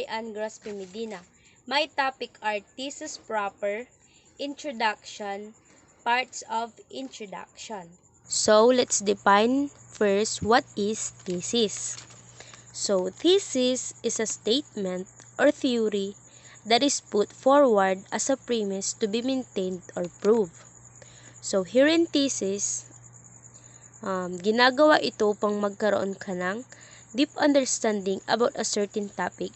Mary Ann Graspe Medina. My topic are thesis proper, introduction, parts of introduction. So, let's define first what is thesis. So, thesis is a statement or theory that is put forward as a premise to be maintained or proved. So, here in thesis, ginagawa ito pang magkaroon ka ng deep understanding about a certain topic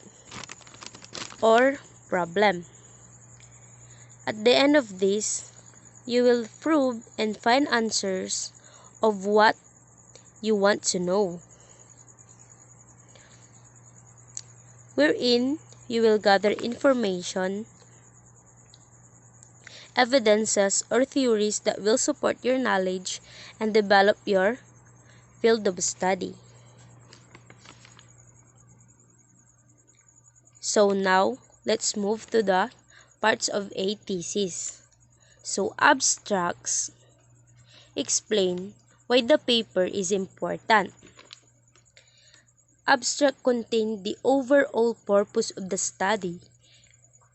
or problem. At the end of this, you will prove and find answers of what you want to know, wherein you will gather information, evidences, or theories that will support your knowledge and develop your field of study. So now, let's move to the parts of a thesis. So abstracts explain why the paper is important. Abstract contain the overall purpose of the study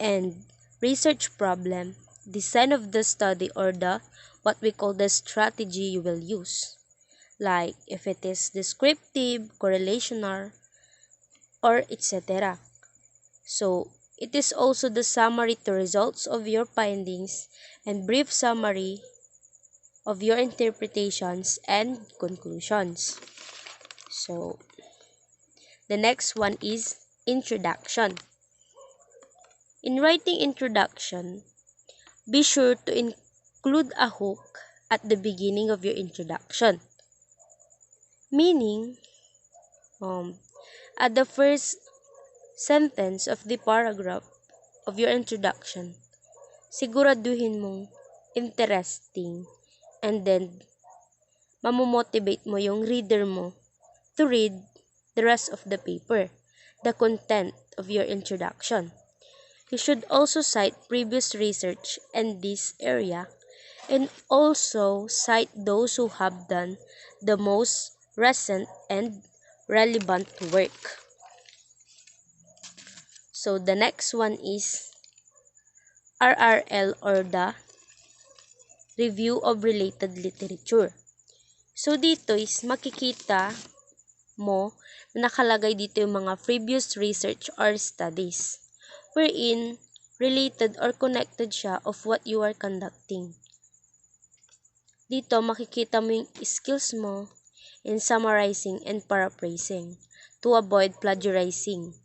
and research problem, design of the study, or the what we call the strategy you will use. Like if it is descriptive, correlational, or etc. So, it is also the summary to results of your findings and brief summary of your interpretations and conclusions. So, the next one is introduction. In writing introduction, be sure to include a hook at the beginning of your introduction. Meaning, at the first sentence of the paragraph of your introduction, siguraduhin mong interesting and then mamomotivate mo yung reader mo to read the rest of the paper, the content of your introduction. You should also cite previous research in this area and also cite those who have done the most recent and relevant work. So the next one is RRL, or the Review of Related Literature. So dito is makikita mo na nakalagay dito yung mga previous research or studies wherein related or connected siya of what you are conducting. Dito makikita mo yung skills mo in summarizing and paraphrasing to avoid plagiarizing.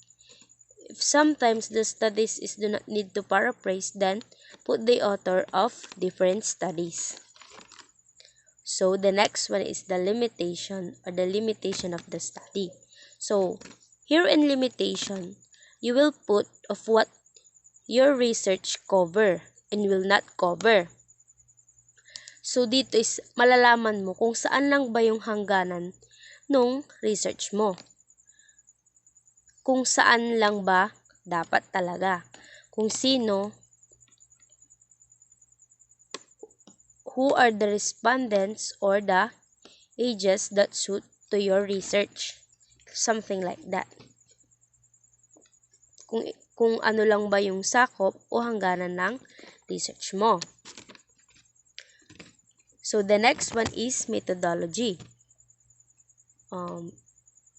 If sometimes the studies do not need to paraphrase, then put the author of different studies. So the next one is the limitation, or the limitation of the study. So here in limitation, you will put of what your research cover and will not cover. So dito is malalaman mo kung saan lang ba yung hangganan nung research mo. Kung saan lang ba dapat talaga. Kung sino, who are the respondents or the ages that suit to your research. Something like that. Kung ano lang ba yung sakop o hangganan ng research mo. So the next one is methodology.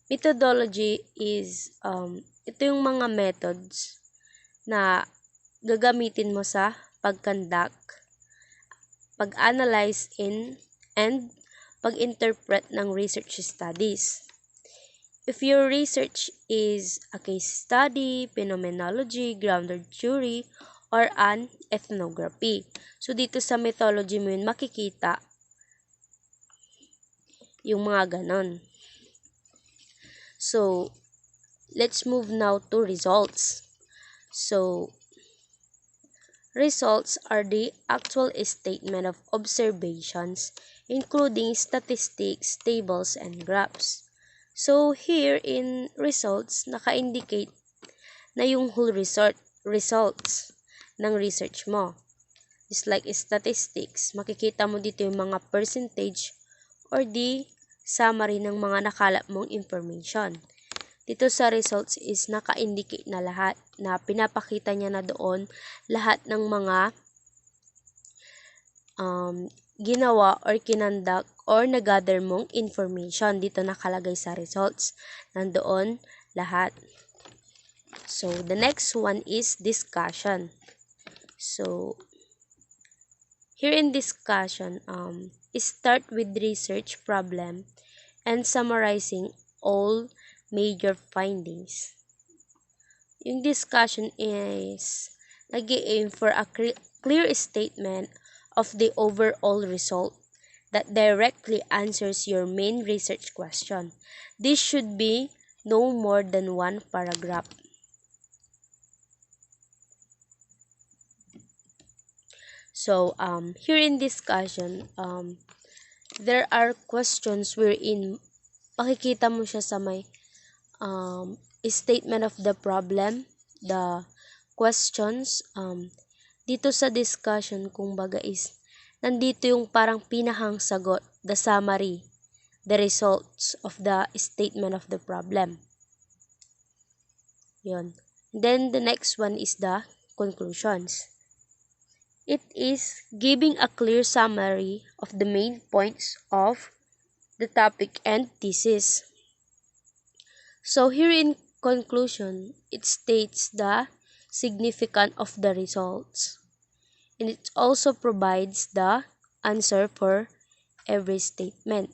Methodology is ito yung mga methods na gagamitin mo sa pag-conduct, pag-analyze and pag-interpret ng research studies. If your research is a case study, phenomenology, grounded theory, or an ethnography. So dito sa methodology mo yun makikita yung mga ganon. So, let's move now to results. So, results are the actual statement of observations, including statistics, tables, and graphs. So, here in results, naka-indicate na yung whole results ng research mo. Just like statistics, makikita mo dito yung mga percentage or the summary ng mga nakalap mong information. dito sa results is naka-indicate na lahat, na pinapakita niya na doon lahat ng mga ginawa or kinandak or nagather mong information. Dito nakalagay sa results. Nandoon lahat. So, the next one is discussion. So, here in discussion, start with research problem and summarizing all major findings. Yung discussion is nag-aim for a clear statement of the overall result that directly answers your main research question. This should be no more than one paragraph. So, here in discussion, there are questions wherein pakikita mo siya sa may statement of the problem, the questions. Dito sa discussion, kumbaga is, nandito yung parang pinahang sagot, the summary, the results of the statement of the problem. Yun. Then, the next one is the conclusions. It is giving a clear summary of the main points of the topic and thesis. So, here in conclusion, it states the significance of the results. And it also provides the answer for every statement.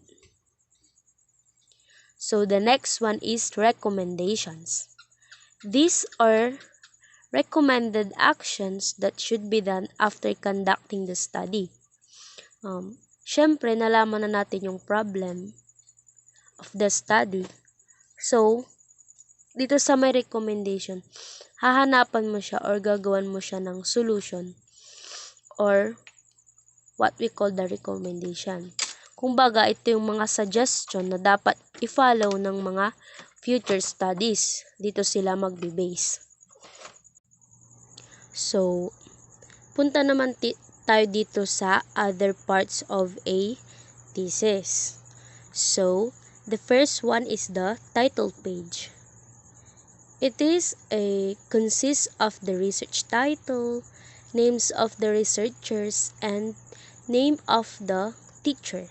So, the next one is recommendations. These are recommended actions that should be done after conducting the study. Syempre, nalaman na natin yung problem of the study. So, dito sa may recommendation, hahanapan mo siya or gagawan mo siya ng solution or what we call the recommendation. Kumbaga, ito yung mga suggestion na dapat i-follow ng mga future studies. Dito sila magbe-base. So, punta naman tayo dito sa other parts of a thesis. So, the first one is the title page. It consists of the research title, names of the researchers, and name of the teacher.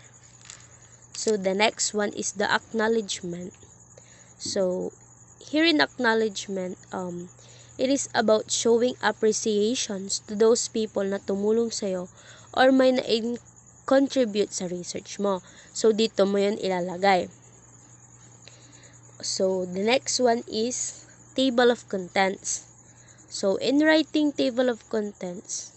So, the next one is the acknowledgement. So, here in acknowledgement, it is about showing appreciations to those people na tumulong sa'yo or may na-contribute sa research mo. So, dito mo yun ilalagay. So, the next one is table of contents. So, in writing table of contents,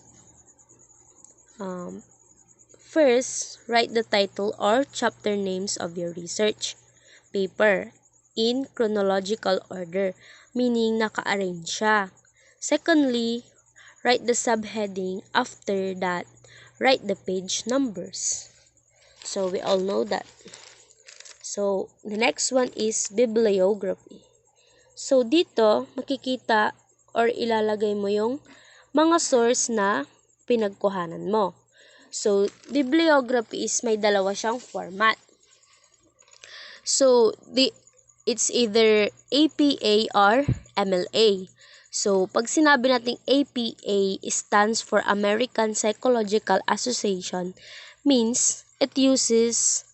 first, write the title or chapter names of your research paper in chronological order, meaning naka-arrange siya. Secondly, write the subheading. After that, write the page numbers. So, we all know that. So, the next one is bibliography. So, dito, makikita or ilalagay mo yung mga source na pinagkuhanan mo. So, bibliography is may dalawa siyang format. So, it's either APA or MLA. So, pag sinabi nating APA stands for American Psychological Association, means it uses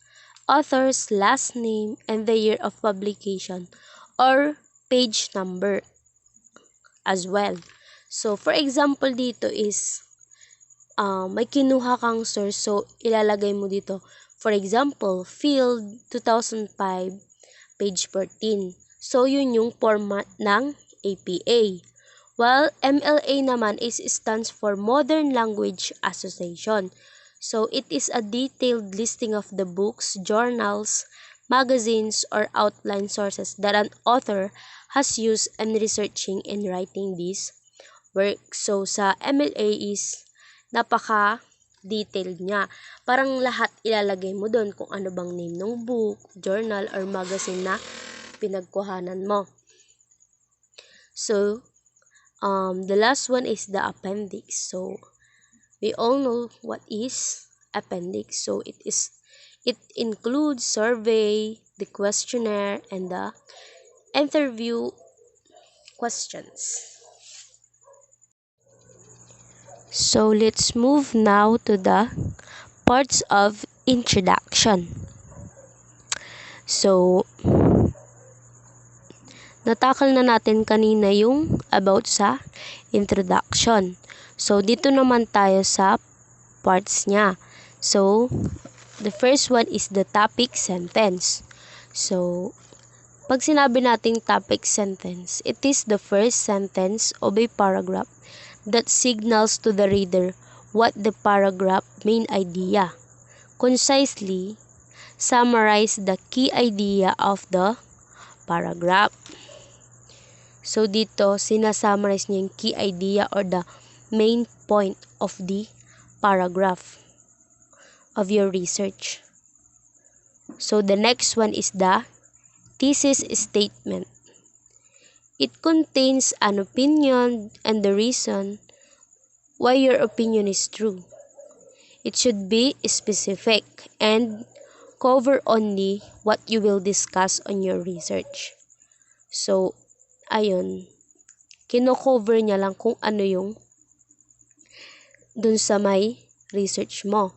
author's last name and the year of publication or page number as well. So, for example dito is may kinuha kang source, so ilalagay mo dito. For example, Field 2005, page 14. So, yun yung format ng APA. While MLA naman stands for Modern Language Association. So, it is a detailed listing of the books, journals, magazines, or outline sources that an author has used in researching and writing this work. So, sa MLA is napaka-detailed niya. Parang lahat ilalagay mo doon kung ano bang name ng book, journal, or magazine na pinagkuhanan mo. So, the last one is the appendix. So, we all know what is appendix. So, it includes survey, the questionnaire, and the interview questions. So let's move now to the parts of introduction. So, natakal na natin kanina yung about sa introduction. So, dito naman tayo sa parts niya. So, the first one is the topic sentence. So, pag sinabi nating topic sentence, it is the first sentence of a paragraph that signals to the reader what the paragraph main idea. Concisely, summarize the key idea of the paragraph. So, dito, sinasummarize niya yung key idea or the main point of the paragraph of your research. So, the next one is the thesis statement. It contains an opinion and the reason why your opinion is true. It should be specific and cover only what you will discuss on your research. So, ayun, kino-cover niya lang kung ano yung dun sa may research mo.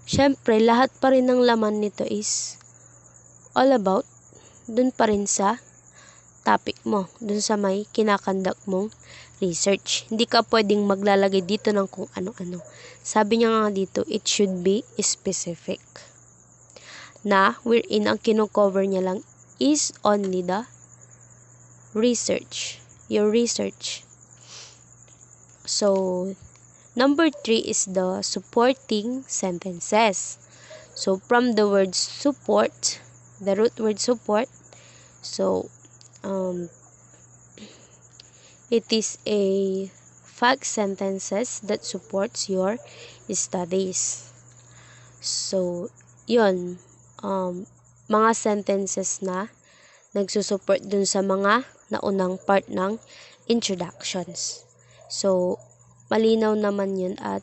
Siyempre, lahat pa rin ng laman nito is all about dun pa rin sa topic mo, dun sa may kinakandak mong research. Hindi ka pwedeng maglalagay dito ng kung ano-ano. Sabi niya nga dito, it should be specific. Na wherein ang kino-cover niya lang is only the research. Your research. So, number 3 is the supporting sentences. So, from the word support, the root word support, so, it is a fact sentences that supports your studies. So, yun, mga sentences na nagsusupport dun sa mga naunang part ng introductions. So, malinaw naman yun at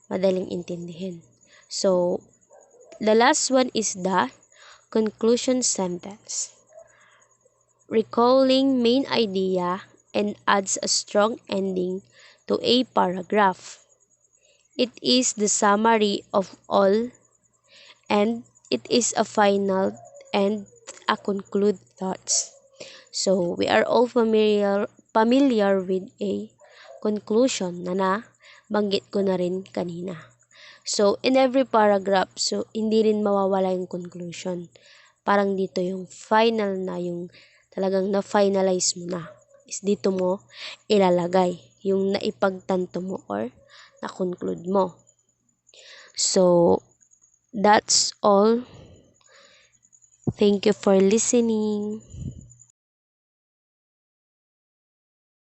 madaling intindihin. So, the last one is the conclusion sentence. Recalling main idea and adds a strong ending to a paragraph. It is the summary of all and it is a final and a conclude thoughts. So, we are all familiar with a conclusion na banggit ko na rin kanina. So, in every paragraph, so hindi rin mawawala yung conclusion. Parang dito yung final na, yung talagang na-finalize mo na. Is dito mo ilalagay yung naipagtanto mo or na-conclude mo. So, that's all. Thank you for listening.